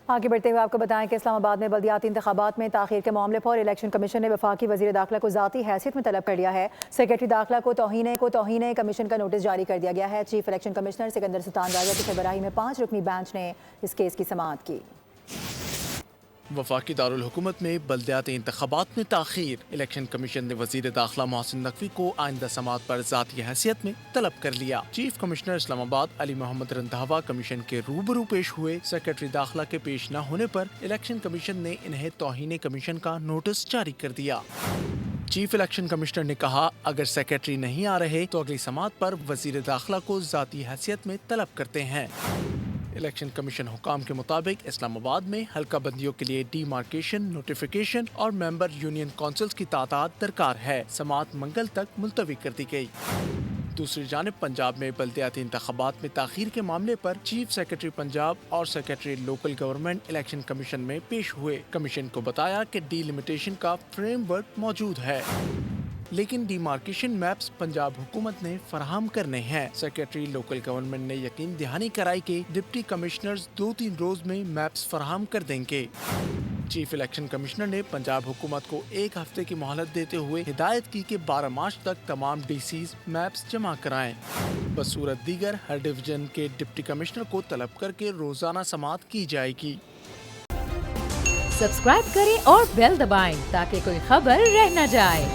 آگے بڑھتے ہوئے آپ کو بتائیں کہ اسلام آباد میں بلدیاتی انتخابات میں تاخیر کے معاملے پر الیکشن کمیشن نے وفاقی وزیر داخلہ کو ذاتی حیثیت میں طلب کر لیا ہے۔ سیکرٹری داخلہ کو توہین کمیشن کا نوٹس جاری کر دیا گیا ہے۔ چیف الیکشن کمشنر سکندر سلطان راجہ کی سربراہی میں 5 رکنی بینچ نے اس کیس کی سماعت کی۔ وفاقی دارالحکومت میں بلدیاتی انتخابات میں تاخیر، الیکشن کمیشن نے وزیر داخلہ محسن نقوی کو آئندہ سماعت پر ذاتی حیثیت میں طلب کر لیا۔ چیف کمشنر اسلام آباد علی محمد رندھاوا کمیشن کے روبرو پیش ہوئے۔ سیکرٹری داخلہ کے پیش نہ ہونے پر الیکشن کمیشن نے انہیں توہین کمیشن کا نوٹس جاری کر دیا۔ چیف الیکشن کمشنر نے کہا، اگر سیکرٹری نہیں آ رہے تو اگلی سماعت پر وزیر داخلہ کو ذاتی حیثیت میں طلب کرتے ہیں۔ الیکشن کمیشن حکام کے مطابق اسلام آباد میں حلقہ بندیوں کے لیے ڈی مارکیشن، نوٹیفیکیشن اور ممبر یونین کونسلز کی تعداد درکار ہے۔ سماعت منگل تک ملتوی کر دی گئی۔ دوسری جانب پنجاب میں بلدیاتی انتخابات میں تاخیر کے معاملے پر چیف سیکرٹری پنجاب اور secretary local government election commission میں پیش ہوئے۔ کمیشن کو بتایا کہ ڈی لمیٹیشن کا فریم ورک موجود ہے، لیکن ڈی مارکیشن میپس پنجاب حکومت نے فراہم کرنے ہیں۔ سیکرٹری لوکل گورنمنٹ نے یقین دہانی کرائی کہ ڈپٹی کمشنرز 2-3 روز میں میپس فراہم کر دیں گے۔ چیف الیکشن کمشنر نے پنجاب حکومت کو 1 ہفتے کی مہلت دیتے ہوئے ہدایت کی کہ 12 مارچ تک تمام ڈی سیز میپس جمع کرائیں۔ بصورت دیگر ہر ڈویژن کے ڈپٹی کمشنر کو طلب کر کے روزانہ سماعت کی جائے گی۔ سبسکرائب کریں اور بیل دبائیں تاکہ کوئی خبر رہ نہ جائے۔